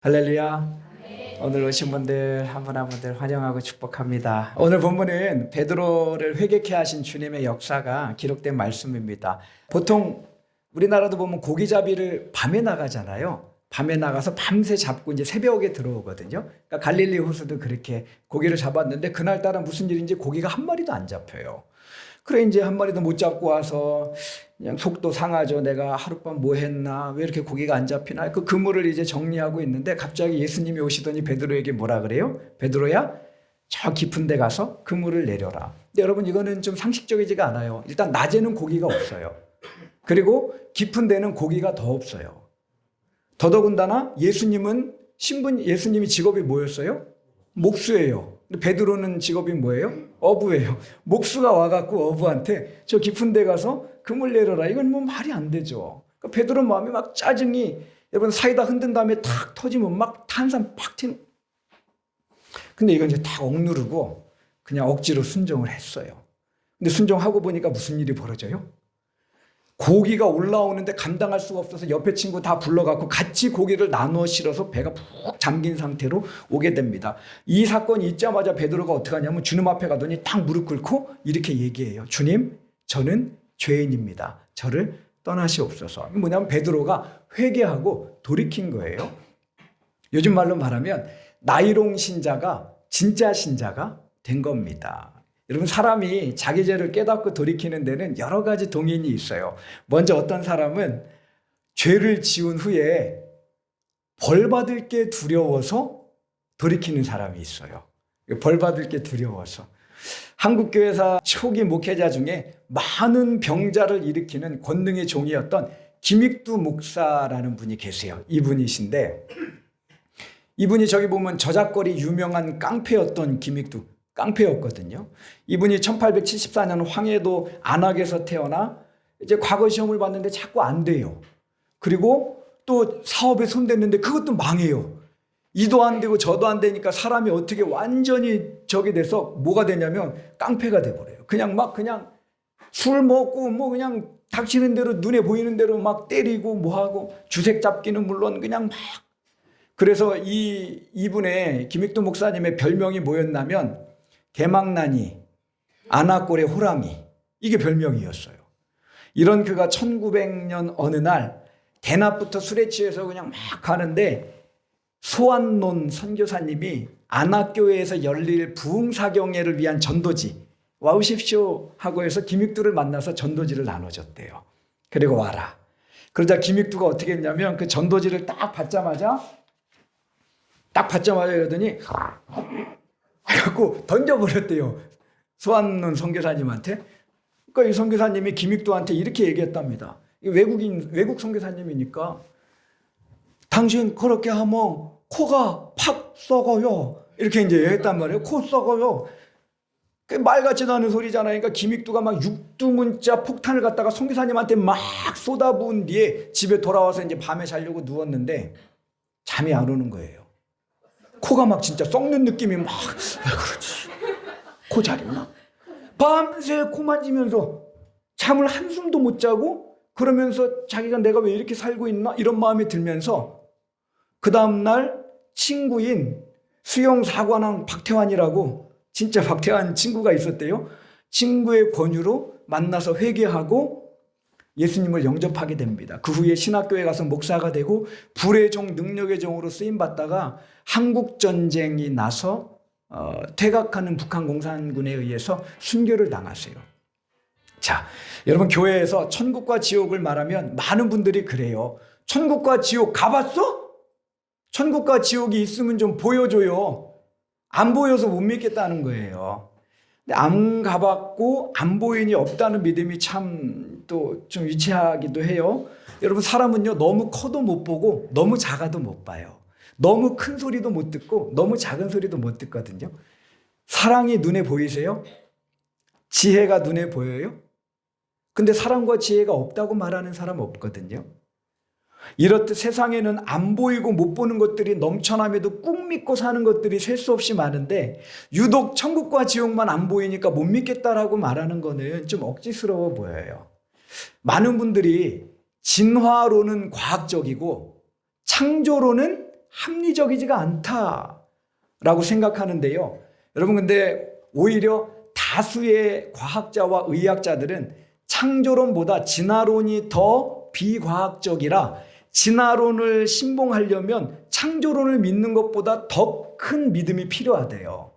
할렐루야. 오늘 오신 분들 한 분 한 분들 환영하고 축복합니다. 오늘 본문은 베드로를 회개케 하신 주님의 역사가 기록된 말씀입니다. 보통 우리나라도 보면 고기잡이를 밤에 나가잖아요. 밤에 나가서 밤새 잡고 이제 새벽에 들어오거든요. 그러니까 갈릴리 호수도 그렇게 고기를 잡았는데 그날따라 무슨 일인지 고기가 한 마리도 안 잡혀요. 그래 이제 한 마리도 못 잡고 와서 그냥 속도 상하죠. 내가 하룻밤 뭐 했나? 왜 이렇게 고기가 안 잡히나? 그 그물을 이제 정리하고 있는데 갑자기 예수님이 오시더니 베드로에게 뭐라 그래요? 베드로야, 저 깊은 데 가서 그물을 내려라. 근데 여러분 이거는 좀 상식적이지가 않아요. 일단 낮에는 고기가 없어요. 그리고 깊은 데는 고기가 더 없어요. 더더군다나 예수님이 직업이 뭐였어요? 목수예요. 근데 베드로는 직업이 뭐예요? 어부예요. 목수가 와갖고 어부한테 저 깊은 데 가서 그물 내려라. 이건 뭐 말이 안 되죠. 그러니까 베드로 마음이 막 짜증이, 여러분 사이다 흔든 다음에 탁 터지면 막 탄산 팍 튀는. 근데 이건 이제 딱 억누르고 그냥 억지로 순종을 했어요. 근데 순종하고 보니까 무슨 일이 벌어져요? 고기가 올라오는데 감당할 수가 없어서 옆에 친구 다 불러갖고 같이 고기를 나누어 실어서 배가 푹 잠긴 상태로 오게 됩니다. 이 사건이 있자마자 베드로가 어떻게 하냐면 주님 앞에 가더니 딱 무릎 꿇고 이렇게 얘기해요. 주님, 저는 죄인입니다. 저를 떠나시옵소서. 뭐냐면 베드로가 회개하고 돌이킨 거예요. 요즘 말로 말하면 나이롱 신자가 진짜 신자가 된 겁니다. 여러분 사람이 자기 죄를 깨닫고 돌이키는 데는 여러 가지 동인이 있어요. 먼저 어떤 사람은 죄를 지은 후에 벌 받을 게 두려워서 돌이키는 사람이 있어요. 벌 받을 게 두려워서. 한국교회사 초기 목회자 중에 많은 병자를 일으키는 권능의 종이었던 김익두 목사라는 분이 계세요. 이분이신데 이분이 저기 보면 저작거리 유명한 깡패였던 깡패였거든요. 이분이 1874년 황해도 안악에서 태어나 이제 과거 시험을 봤는데 자꾸 안 돼요. 그리고 또 사업에 손댔는데 그것도 망해요. 이도 안 되고 저도 안 되니까 사람이 어떻게 완전히 저기 돼서 뭐가 되냐면 깡패가 돼버려요. 그냥 술 먹고 뭐 그냥 닥치는 대로 눈에 보이는 대로 막 때리고 뭐하고 주색 잡기는 물론 그냥 막. 그래서 이분의 김익두 목사님의 별명이 뭐였냐면 개망나니, 안악골의 호랑이, 이게 별명이었어요. 이런 그가 1900년 어느 날 대낮부터 술에 취해서 그냥 막 가는데 소안론 선교사님이 안악교회에서 열릴 부흥사경회를 위한 전도지 와우십시오 하고 해서 김익두를 만나서 전도지를 나눠줬대요. 그리고 와라. 그러자 김익두가 어떻게 했냐면 그 전도지를 딱 받자마자 그러더니 해갖고 던져버렸대요. 소안론 선교사님한테. 그러니까 이 선교사님이 김익두한테 이렇게 얘기했답니다. 외국 선교사님이니까 당신 그렇게 하면 코가 팍 썩어요. 이렇게 이제 했단 말이에요. 코 썩어요. 말 같지도 않은 소리잖아요. 그러니까 김익두가 막 육두문자 폭탄을 갖다가 선교사님한테 막 쏟아부은 뒤에 집에 돌아와서 이제 밤에 자려고 누웠는데 잠이 안 오는 거예요. 코가 막 진짜 썩는 느낌이 막, 그렇지. 코 잘 있나? 밤새 코 만지면서 잠을 한숨도 못 자고 그러면서 자기가 내가 왜 이렇게 살고 있나? 이런 마음이 들면서 그 다음날 친구인 수영사관왕 박태환이라고 진짜 박태환 친구가 있었대요. 친구의 권유로 만나서 회개하고 예수님을 영접하게 됩니다. 그 후에 신학교에 가서 목사가 되고 불의 종, 능력의 종으로 쓰임받다가 한국전쟁이 나서 퇴각하는 북한 공산군에 의해서 순교를 당하세요. 자, 여러분 교회에서 천국과 지옥을 말하면 많은 분들이 그래요. 천국과 지옥 가봤어? 천국과 지옥이 있으면 좀 보여줘요. 안 보여서 못 믿겠다는 거예요. 안 가봤고 안 보이니 없다는 믿음이 참 또 좀 유치하기도 해요. 여러분 사람은요 너무 커도 못 보고 너무 작아도 못 봐요. 너무 큰 소리도 못 듣고 너무 작은 소리도 못 듣거든요. 사랑이 눈에 보이세요? 지혜가 눈에 보여요? 근데 사랑과 지혜가 없다고 말하는 사람 없거든요. 이렇듯 세상에는 안 보이고 못 보는 것들이 넘쳐남에도 꾹 믿고 사는 것들이 셀 수 없이 많은데 유독 천국과 지옥만 안 보이니까 못 믿겠다라고 말하는 거는 좀 억지스러워 보여요. 많은 분들이 진화론은 과학적이고 창조론은 합리적이지가 않다라고 생각하는데요. 여러분, 근데 오히려 다수의 과학자와 의학자들은 창조론보다 진화론이 더 비과학적이라 진화론을 신봉하려면 창조론을 믿는 것보다 더 큰 믿음이 필요하대요.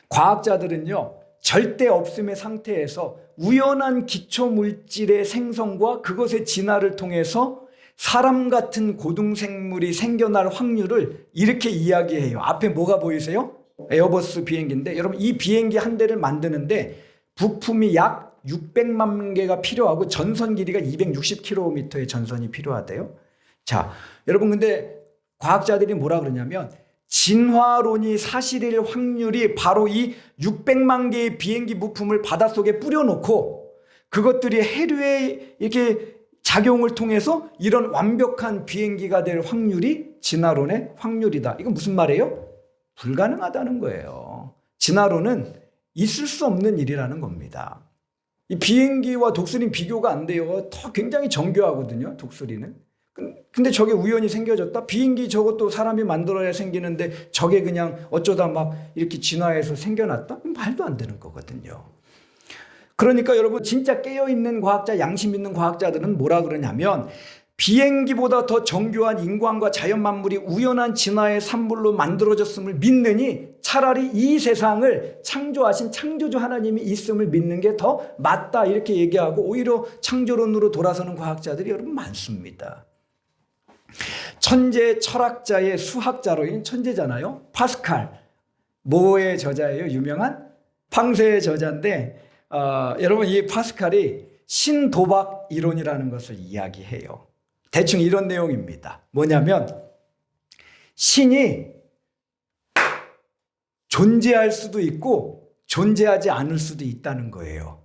과학자들은요, 절대 없음의 상태에서 우연한 기초물질의 생성과 그것의 진화를 통해서 사람 같은 고등생물이 생겨날 확률을 이렇게 이야기해요. 앞에 뭐가 보이세요? 에어버스 비행기인데, 여러분, 이 비행기 한 대를 만드는데 부품이 약 600만 개가 필요하고 전선 길이가 260km의 전선이 필요하대요. 자, 여러분, 근데 과학자들이 뭐라 그러냐면 진화론이 사실일 확률이 바로 이 600만 개의 비행기 부품을 바닷속에 뿌려놓고 그것들이 해류에 이렇게 작용을 통해서 이런 완벽한 비행기가 될 확률이 진화론의 확률이다. 이건 무슨 말이에요? 불가능하다는 거예요. 진화론은 있을 수 없는 일이라는 겁니다. 이 비행기와 독수리는 비교가 안 돼요. 더 굉장히 정교하거든요, 독수리는. 근데 저게 우연히 생겨졌다? 비행기 저것도 사람이 만들어야 생기는데 저게 그냥 어쩌다 막 이렇게 진화해서 생겨났다? 말도 안 되는 거거든요. 그러니까 여러분, 진짜 깨어있는 과학자, 양심 있는 과학자들은 뭐라 그러냐면 비행기보다 더 정교한 인간과 자연 만물이 우연한 진화의 산물로 만들어졌음을 믿느니 차라리 이 세상을 창조하신 창조주 하나님이 있음을 믿는 게 더 맞다, 이렇게 얘기하고 오히려 창조론으로 돌아서는 과학자들이 여러분 많습니다. 천재 철학자의 수학자로인 천재잖아요. 파스칼. 뭐의 저자예요? 유명한 팡세의 저자인데 여러분, 이 파스칼이 신도박 이론이라는 것을 이야기해요. 대충 이런 내용입니다. 뭐냐면 신이 존재할 수도 있고 존재하지 않을 수도 있다는 거예요.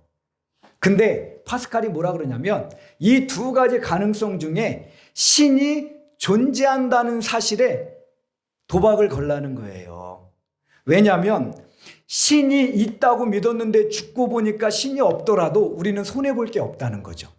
근데 파스칼이 뭐라 그러냐면 이 두 가지 가능성 중에 신이 존재한다는 사실에 도박을 걸라는 거예요. 왜냐하면 신이 있다고 믿었는데 죽고 보니까 신이 없더라도 우리는 손해볼 게 없다는 거죠.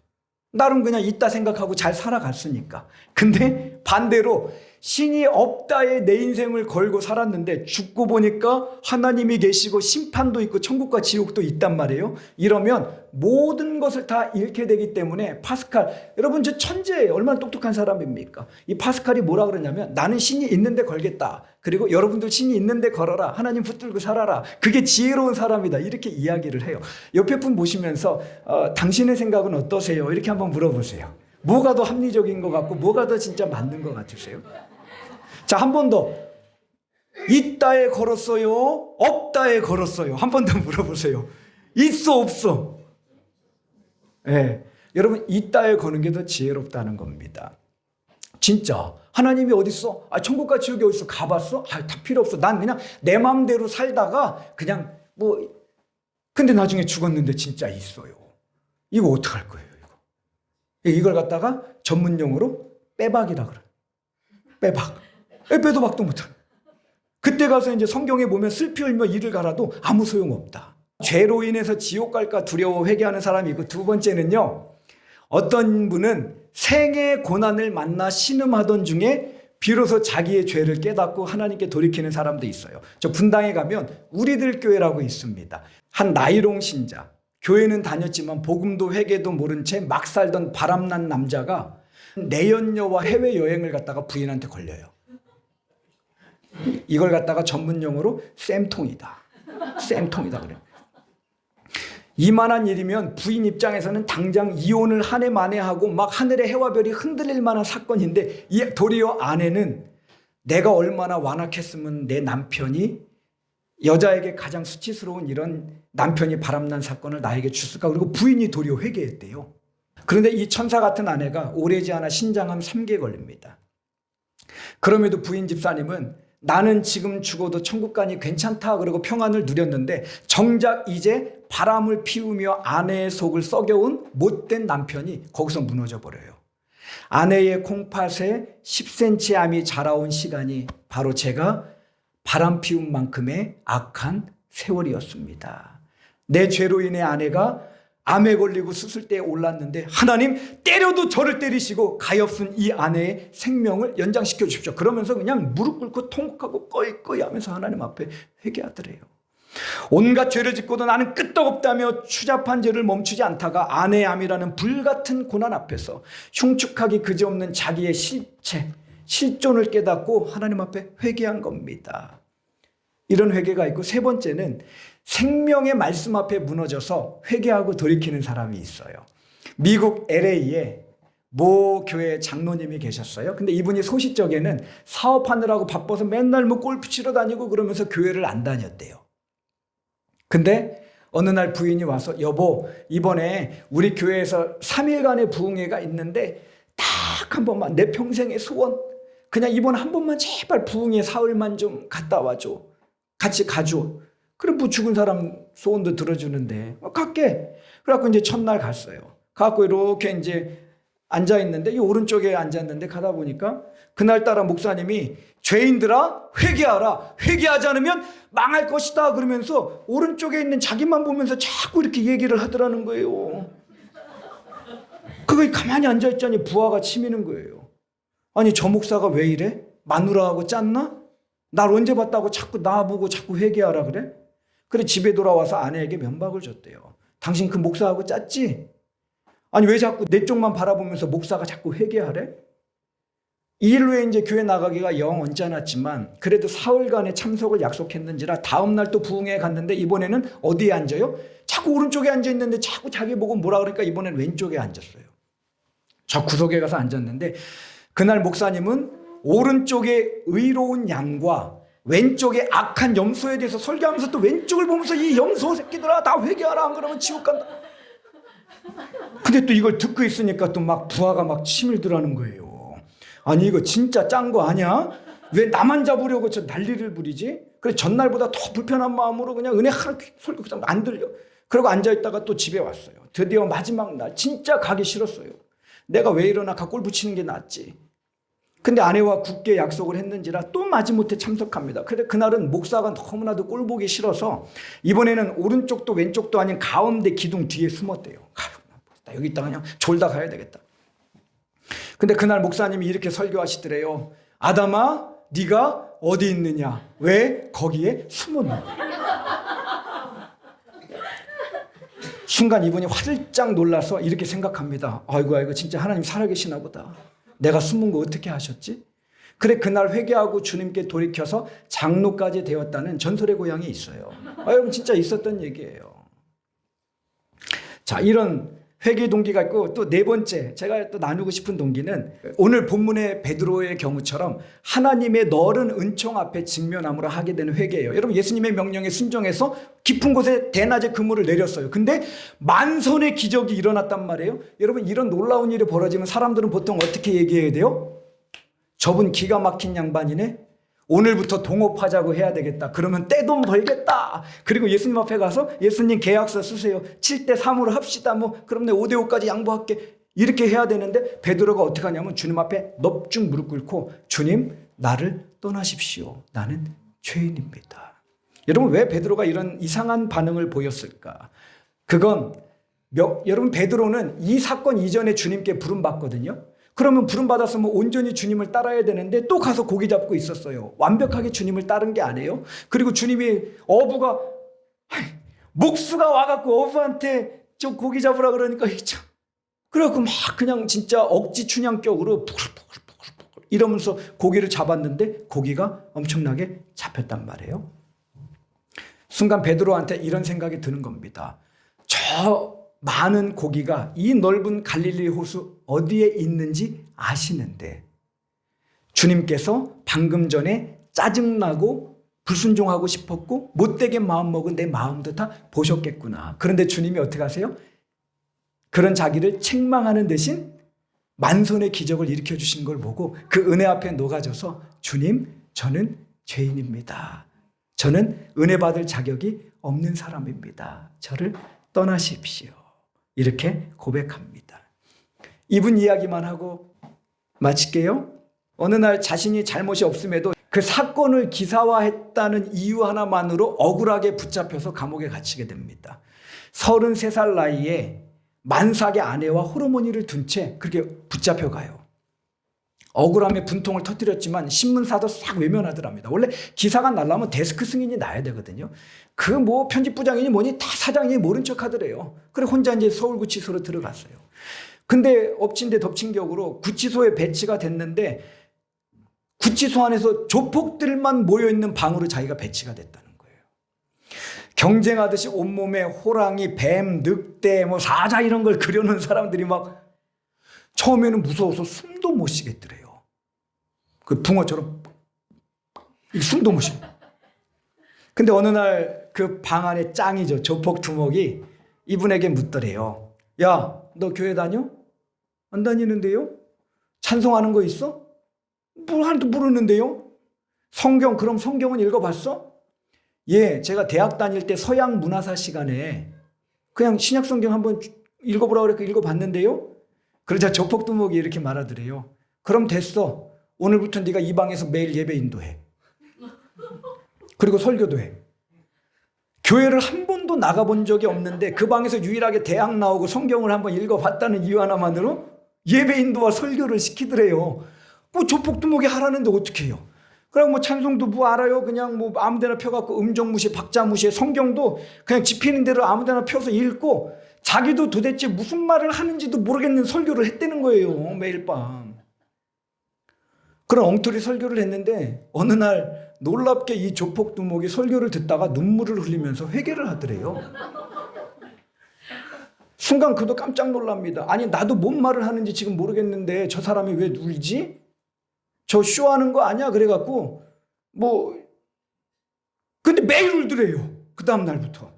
나름 그냥 있다 생각하고 잘 살아갔으니까. 근데 반대로 신이 없다에 내 인생을 걸고 살았는데 죽고 보니까 하나님이 계시고 심판도 있고 천국과 지옥도 있단 말이에요. 이러면 모든 것을 다 잃게 되기 때문에 파스칼, 여러분 저 천재예요. 얼마나 똑똑한 사람입니까? 이 파스칼이 뭐라 그러냐면 나는 신이 있는데 걸겠다. 그리고 여러분들 신이 있는데 걸어라. 하나님 붙들고 살아라. 그게 지혜로운 사람이다. 이렇게 이야기를 해요. 옆에 분 보시면서 당신의 생각은 어떠세요? 이렇게 한번 물어보세요. 뭐가 더 합리적인 것 같고 뭐가 더 진짜 맞는 것 같으세요? 자, 한 번 더. 있다에 걸었어요? 없다에 걸었어요? 한 번 더 물어보세요. 있어, 없어? 네. 여러분, 있다에 거는 게 더 지혜롭다는 겁니다. 진짜 하나님이 어디 있어? 천국과 지옥이 어디 있어? 가봤어? 다 필요 없어. 난 그냥 내 마음대로 살다가 그냥 근데 나중에 죽었는데 진짜 있어요. 이거 어떡할 거예요, 이거? 이걸 갖다가 전문용어로 빼박이라 그래. 빼박. 빼도 박도 못하는. 그때 가서 이제 성경에 보면 슬피 울며 이를 갈아도 아무 소용없다. 죄로 인해서 지옥 갈까 두려워 회개하는 사람이 있고, 두 번째는요, 어떤 분은 생의 고난을 만나 신음하던 중에 비로소 자기의 죄를 깨닫고 하나님께 돌이키는 사람도 있어요. 저 분당에 가면 우리들 교회라고 있습니다. 한 나이롱 신자, 교회는 다녔지만 복음도 회개도 모른 채 막 살던 바람난 남자가 내연녀와 해외여행을 갔다가 부인한테 걸려요. 이걸 갖다가 전문용어로 쌤통이다. 쌤통이다 그래요. 이만한 일이면 부인 입장에서는 당장 이혼을 한 해 만에 하고 막 하늘의 해와 별이 흔들릴 만한 사건인데, 도리어 아내는 내가 얼마나 완악했으면 내 남편이, 여자에게 가장 수치스러운 이런 남편이 바람난 사건을 나에게 줬을까. 그리고 부인이 도리어 회개했대요. 그런데 이 천사 같은 아내가 오래지 않아 신장암 3기에 걸립니다. 그럼에도 부인 집사님은 나는 지금 죽어도 천국 가니 괜찮다 그러고 평안을 누렸는데, 정작 이제 바람을 피우며 아내의 속을 썩여온 못된 남편이 거기서 무너져 버려요. 아내의 콩팥에 10cm 암이 자라온 시간이 바로 제가 바람 피운 만큼의 악한 세월이었습니다. 내 죄로 인해 아내가 암에 걸리고 수술대에 올랐는데 하나님 때려도 저를 때리시고 가엾은 이 아내의 생명을 연장시켜 주십시오. 그러면서 그냥 무릎 꿇고 통곡하고 꺼이꺼이 하면서 하나님 앞에 회개하더래요. 온갖 죄를 짓고도 나는 끄떡없다며 추잡한 죄를 멈추지 않다가 아내의 암이라는 불같은 고난 앞에서 흉측하기 그지없는 자기의 실체, 실존을 깨닫고 하나님 앞에 회개한 겁니다. 이런 회개가 있고, 세 번째는 생명의 말씀 앞에 무너져서 회개하고 돌이키는 사람이 있어요. 미국 LA에 모 교회 장로님이 계셨어요. 근데 이분이 소시적에는 사업하느라고 바빠서 맨날 뭐 골프 치러 다니고 그러면서 교회를 안 다녔대요. 근데 어느 날 부인이 와서 여보, 이번에 우리 교회에서 3일간의 부흥회가 있는데 딱 한 번만 내 평생의 소원, 그냥 이번 한 번만 제발 부흥회 사흘만 좀 갔다 와줘. 같이 가줘. 그럼 뭐 죽은 사람 소원도 들어주는데 갈게. 그래갖고 이제 첫날 갔어요. 가갖고 이렇게 이제 앉아있는데 이 오른쪽에 앉았는데 가다 보니까 그날따라 목사님이 죄인들아 회개하라, 회개하지 않으면 망할 것이다 그러면서 오른쪽에 있는 자기만 보면서 자꾸 이렇게 얘기를 하더라는 거예요. 그거 가만히 앉아있자니 부하가 치미는 거예요. 아니 저 목사가 왜 이래? 마누라하고 짰나? 날 언제 봤다고 자꾸 나보고 자꾸 회개하라 그래? 그래 집에 돌아와서 아내에게 면박을 줬대요. 당신 그 목사하고 짰지? 아니 왜 자꾸 내 쪽만 바라보면서 목사가 자꾸 회개하래? 이 일로 이제 교회 나가기가 영 언짢았지만 그래도 사흘간의 참석을 약속했는지라 다음날 또 부흥회에 갔는데 이번에는 어디에 앉아요? 자꾸 오른쪽에 앉아있는데 자꾸 자기 보고 뭐라 그러니까 이번엔 왼쪽에 앉았어요. 저 구석에 가서 앉았는데 그날 목사님은 오른쪽에 의로운 양과 왼쪽에 악한 염소에 대해서 설교하면서 또 왼쪽을 보면서 이 염소 새끼들아 다 회개하라, 안 그러면 지옥 간다. 근데 또 이걸 듣고 있으니까 또 막 부하가 막 치밀더라는 거예요. 아니 이거 진짜 짠 거 아니야? 왜 나만 잡으려고 저 난리를 부리지? 그래 전날보다 더 불편한 마음으로 그냥 은혜 하나 설교 그냥 안 들려. 그러고 앉아있다가 또 집에 왔어요. 드디어 마지막 날 진짜 가기 싫었어요. 내가 왜 이러나 가 붙이는 게 낫지. 근데 아내와 굳게 약속을 했는지라 또 마지못해 참석합니다. 근데 그날은 목사가 너무나도 꼴 보기 싫어서 이번에는 오른쪽도 왼쪽도 아닌 가운데 기둥 뒤에 숨었대요. 여기 있다 그냥 졸다 가야 되겠다. 근데 그날 목사님이 이렇게 설교하시더래요. 아담아, 네가 어디 있느냐? 왜 거기에 숨었느냐? 순간 이분이 화들짝 놀라서 이렇게 생각합니다. 아이고 진짜 하나님 살아계시나 보다. 내가 숨은 거 어떻게 하셨지? 그래 그날 회개하고 주님께 돌이켜서 장로까지 되었다는 전설의 고향이 있어요. 여러분 진짜 있었던 얘기예요. 자, 이런 회개 동기가 있고 또 네 번째 제가 또 나누고 싶은 동기는 오늘 본문의 베드로의 경우처럼 하나님의 넓은 은총 앞에 직면함으로 하게 되는 회개예요. 여러분 예수님의 명령에 순종해서 깊은 곳에 대낮에 그물을 내렸어요. 근데 만선의 기적이 일어났단 말이에요. 여러분 이런 놀라운 일이 벌어지면 사람들은 보통 어떻게 얘기해야 돼요? 저분 기가 막힌 양반이네. 오늘부터 동업하자고 해야 되겠다. 그러면 떼돈 벌겠다. 그리고 예수님 앞에 가서 예수님 계약서 쓰세요. 7대3으로 합시다. 그럼 내 5대5까지 양보할게. 이렇게 해야 되는데 베드로가 어떻게 하냐면 주님 앞에 넙죽 무릎 꿇고 주님 나를 떠나십시오. 나는 죄인입니다. 여러분 왜 베드로가 이런 이상한 반응을 보였을까? 그건 여러분 베드로는 이 사건 이전에 주님께 부름받거든요. 그러면 부름받았으면 온전히 주님을 따라야 되는데 또 가서 고기 잡고 있었어요. 완벽하게 주님을 따른 게 아니에요. 그리고 주님이 어부가 목수가 와갖고 어부한테 저 고기 잡으라 그러니까 참. 그래갖고 막 그냥 진짜 억지 춘향격으로 부글부글 이러면서 고기를 잡았는데 고기가 엄청나게 잡혔단 말이에요. 순간 베드로한테 이런 생각이 드는 겁니다. 저 많은 고기가 이 넓은 갈릴리 호수 어디에 있는지 아시는데 주님께서 방금 전에 짜증나고 불순종하고 싶었고 못되게 마음먹은 내 마음도 다 보셨겠구나. 그런데 주님이 어떻게 하세요? 그런 자기를 책망하는 대신 만선의 기적을 일으켜 주신 걸 보고 그 은혜 앞에 녹아져서 주님 저는 죄인입니다. 저는 은혜 받을 자격이 없는 사람입니다. 저를 떠나십시오. 이렇게 고백합니다. 이분 이야기만 하고 마칠게요. 어느 날 자신이 잘못이 없음에도 그 사건을 기사화했다는 이유 하나만으로 억울하게 붙잡혀서 감옥에 갇히게 됩니다. 33살 나이에 만삭의 아내와 호르몬이를 둔 채 그렇게 붙잡혀가요. 억울함에 분통을 터뜨렸지만 신문사도 싹 외면하더랍니다. 원래 기사가 날라면 데스크 승인이 나야 되거든요. 그 뭐 편집부장이니 뭐니 다 사장이 모른 척 하더래요. 그래 혼자 이제 서울구치소로 들어갔어요. 근데 엎친 데 덮친 격으로 구치소에 배치가 됐는데 구치소 안에서 조폭들만 모여있는 방으로 자기가 배치가 됐다는 거예요. 경쟁하듯이 온몸에 호랑이, 뱀, 늑대, 뭐 사자 이런 걸 그려놓은 사람들이 막 처음에는 무서워서 숨도 못 쉬겠더래요. 그 붕어처럼 숨도 못 쉬. 근데 어느 날 그 방 안에 짱이죠. 조폭 두목이 이분에게 묻더래요. 야, 너 교회 다녀? 안 다니는데요? 찬송하는 거 있어? 뭘 하나도 모르는데요? 성경, 그럼 성경은 읽어봤어? 예, 제가 대학 다닐 때 서양 문화사 시간에 그냥 신약 성경 한번 읽어보라고 그랬고 읽어봤는데요? 그러자 조폭 두목이 이렇게 말하더래요. 그럼 됐어. 오늘부터 네가 이 방에서 매일 예배 인도해. 그리고 설교도 해. 교회를 한 번도 나가본 적이 없는데 그 방에서 유일하게 대학 나오고 성경을 한번 읽어봤다는 이유 하나만으로 예배 인도와 설교를 시키더래요. 뭐 조폭 두목이 하라는데 어떻게 해요? 그럼 뭐 찬송도 뭐 알아요? 그냥 뭐 아무데나 펴갖고 음정 무시, 박자 무시해. 성경도 그냥 집히는 대로 아무데나 펴서 읽고 자기도 도대체 무슨 말을 하는지도 모르겠는 설교를 했다는 거예요. 매일 밤. 그런 엉터리 설교를 했는데 어느 날 놀랍게 이 조폭 두목이 설교를 듣다가 눈물을 흘리면서 회개를 하더래요. 순간 그도 깜짝 놀랍니다. 아니 나도 뭔 말을 하는지 지금 모르겠는데 저 사람이 왜 울지? 저 쇼하는 거 아니야? 그래갖고 뭐 근데 매일 울더래요. 그 다음 날부터.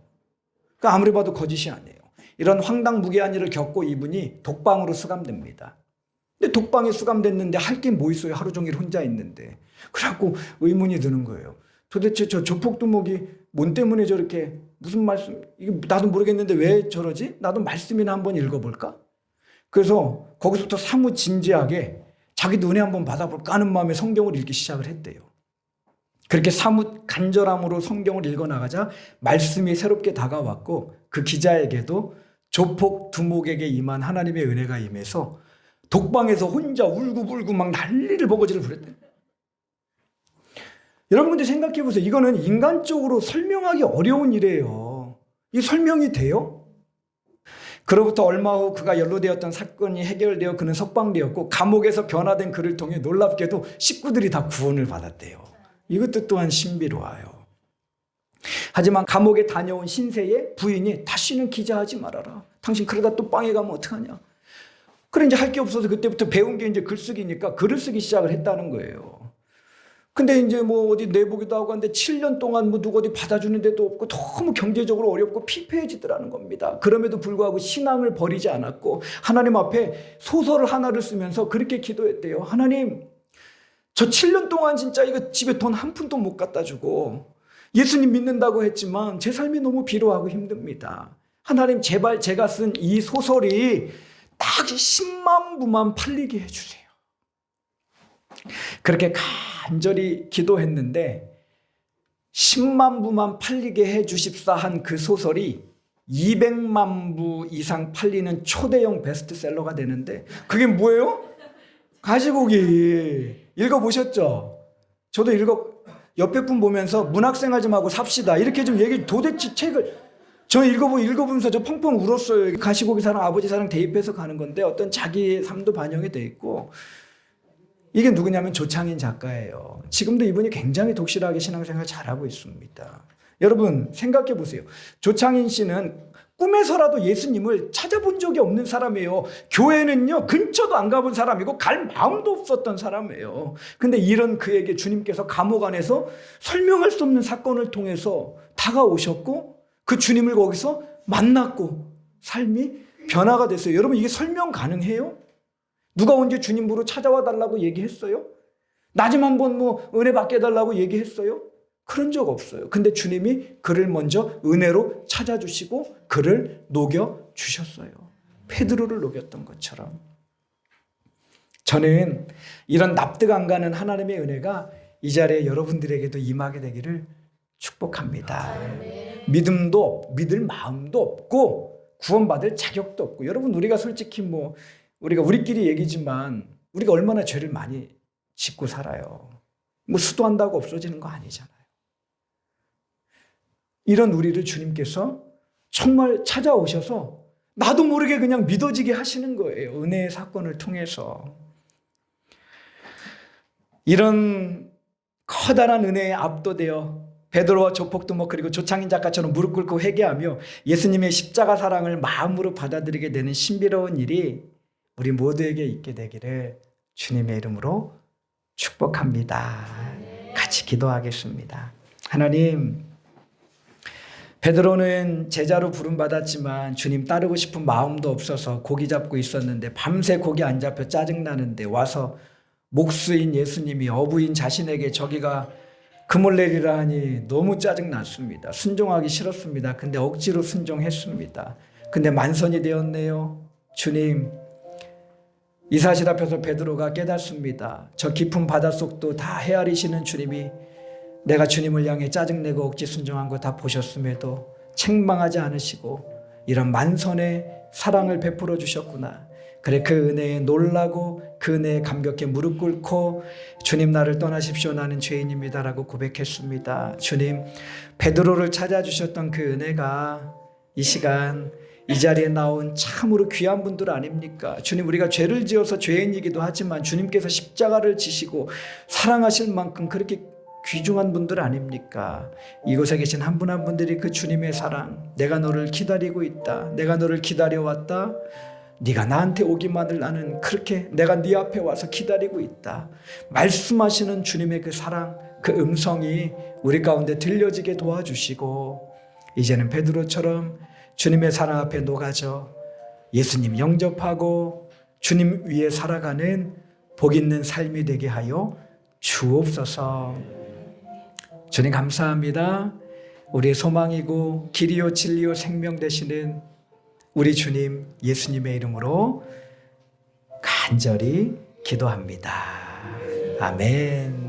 그러니까 아무리 봐도 거짓이 아니에요. 이런 황당무계한 일을 겪고 이분이 독방으로 수감됩니다. 근데 독방에 수감됐는데 할 게 뭐 있어요? 하루 종일 혼자 있는데. 그래갖고 의문이 드는 거예요. 도대체 저 조폭 두목이 뭔 때문에 저렇게 무슨 말씀, 이게 나도 모르겠는데 왜 저러지? 나도 말씀이나 한번 읽어볼까? 그래서 거기서부터 사뭇 진지하게 자기도 은혜 한번 받아볼까 하는 마음에 성경을 읽기 시작을 했대요. 그렇게 사뭇 간절함으로 성경을 읽어나가자 말씀이 새롭게 다가왔고 그 기자에게도 조폭 두목에게 임한 하나님의 은혜가 임해서 독방에서 혼자 울고불고 막 난리를 버거지를 부렸대요. 여러분들 생각해 보세요. 이거는 인간적으로 설명하기 어려운 일이에요. 이 설명이 돼요? 그로부터 얼마 후 그가 연루되었던 사건이 해결되어 그는 석방되었고 감옥에서 변화된 그를 통해 놀랍게도 식구들이 다 구원을 받았대요. 이것도 또한 신비로워요. 하지만 감옥에 다녀온 신세의 부인이 다시는 기자하지 말아라. 당신 그러다 또 빵에 가면 어떡하냐. 그래 이제 할 게 없어서 그때부터 배운 게 이제 글쓰기니까 글을 쓰기 시작을 했다는 거예요. 근데 이제 뭐 어디 내보기도 하고 하는데 7년 동안 뭐 누구 어디 받아주는 데도 없고 너무 경제적으로 어렵고 피폐해지더라는 겁니다. 그럼에도 불구하고 신앙을 버리지 않았고 하나님 앞에 소설을 하나를 쓰면서 그렇게 기도했대요. 하나님, 저 7년 동안 진짜 이거 집에 돈 한 푼도 못 갖다 주고 예수님 믿는다고 했지만 제 삶이 너무 비루하고 힘듭니다. 하나님, 제발 제가 쓴 이 소설이 딱 10만 부만 팔리게 해주세요. 그렇게 간절히 기도했는데 10만 부만 팔리게 해주십사 한 그 소설이 200만 부 이상 팔리는 초대형 베스트셀러가 되는데 그게 뭐예요? 가시고기. 읽어보셨죠? 저도 옆에 분 보면서 문학생활 좀 하고 삽시다 이렇게 좀 얘기. 도대체 책을 저 읽어보면서 저 펑펑 울었어요. 가시고기 사랑, 아버지 사랑 대입해서 가는 건데 어떤 자기의 삶도 반영이 돼 있고 이게 누구냐면 조창인 작가예요. 지금도 이분이 굉장히 독실하게 신앙생활 잘하고 있습니다. 여러분 생각해 보세요. 조창인 씨는 꿈에서라도 예수님을 찾아본 적이 없는 사람이에요. 교회는요 근처도 안 가본 사람이고 갈 마음도 없었던 사람이에요. 근데 이런 그에게 주님께서 감옥 안에서 설명할 수 없는 사건을 통해서 다가오셨고 그 주님을 거기서 만났고 삶이 변화가 됐어요. 여러분 이게 설명 가능해요? 누가 언제 주님 보러 찾아와 달라고 얘기했어요? 나 좀 한번 뭐 은혜 받게 해달라고 얘기했어요? 그런 적 없어요. 근데 주님이 그를 먼저 은혜로 찾아주시고 그를 녹여주셨어요. 베드로를 녹였던 것처럼. 저는 이런 납득 안 가는 하나님의 은혜가 이 자리에 여러분들에게도 임하게 되기를 축복합니다. 믿을 마음도 없고 구원받을 자격도 없고. 여러분, 우리가 솔직히 우리가 우리끼리 얘기지만 우리가 얼마나 죄를 많이 짓고 살아요. 수도한다고 없어지는 거 아니잖아요. 이런 우리를 주님께서 정말 찾아오셔서 나도 모르게 그냥 믿어지게 하시는 거예요. 은혜의 사건을 통해서. 이런 커다란 은혜에 압도되어 베드로와 조폭두목 그리고 조창인 작가처럼 무릎 꿇고 회개하며 예수님의 십자가 사랑을 마음으로 받아들이게 되는 신비로운 일이 우리 모두에게 있게 되기를 주님의 이름으로 축복합니다. 같이 기도하겠습니다. 하나님, 베드로는 제자로 부름받았지만 주님 따르고 싶은 마음도 없어서 고기 잡고 있었는데 밤새 고기 안 잡혀 짜증나는데 와서 목수인 예수님이 어부인 자신에게 저기가 금을 내리라 하니 너무 짜증났습니다. 순종하기 싫었습니다. 근데 억지로 순종했습니다. 근데 만선이 되었네요. 주님, 이 사실 앞에서 베드로가 깨닫습니다. 저 깊은 바닷속도 다 헤아리시는 주님이 내가 주님을 향해 짜증내고 억지 순종한 거 다 보셨음에도 책망하지 않으시고 이런 만선의 사랑을 베풀어 주셨구나. 그래, 그 은혜에 놀라고 그 은혜에 감격해 무릎 꿇고 주님, 나를 떠나십시오, 나는 죄인입니다라고 고백했습니다. 주님, 베드로를 찾아주셨던 그 은혜가 이 시간 이 자리에 나온 참으로 귀한 분들 아닙니까? 주님, 우리가 죄를 지어서 죄인이기도 하지만 주님께서 십자가를 지시고 사랑하실 만큼 그렇게 귀중한 분들 아닙니까? 이곳에 계신 한 분 한 분들이 그 주님의 사랑, 내가 너를 기다리고 있다, 내가 너를 기다려왔다, 네가 나한테 오기만을 나는 그렇게 내가 네 앞에 와서 기다리고 있다, 말씀하시는 주님의 그 사랑, 그 음성이 우리 가운데 들려지게 도와주시고 이제는 베드로처럼 주님의 사랑 앞에 녹아져 예수님 영접하고 주님 위에 살아가는 복 있는 삶이 되게 하여 주옵소서. 주님, 감사합니다. 우리의 소망이고 길이요 진리요 생명 되시는 우리 주님 예수님의 이름으로 간절히 기도합니다. 아멘.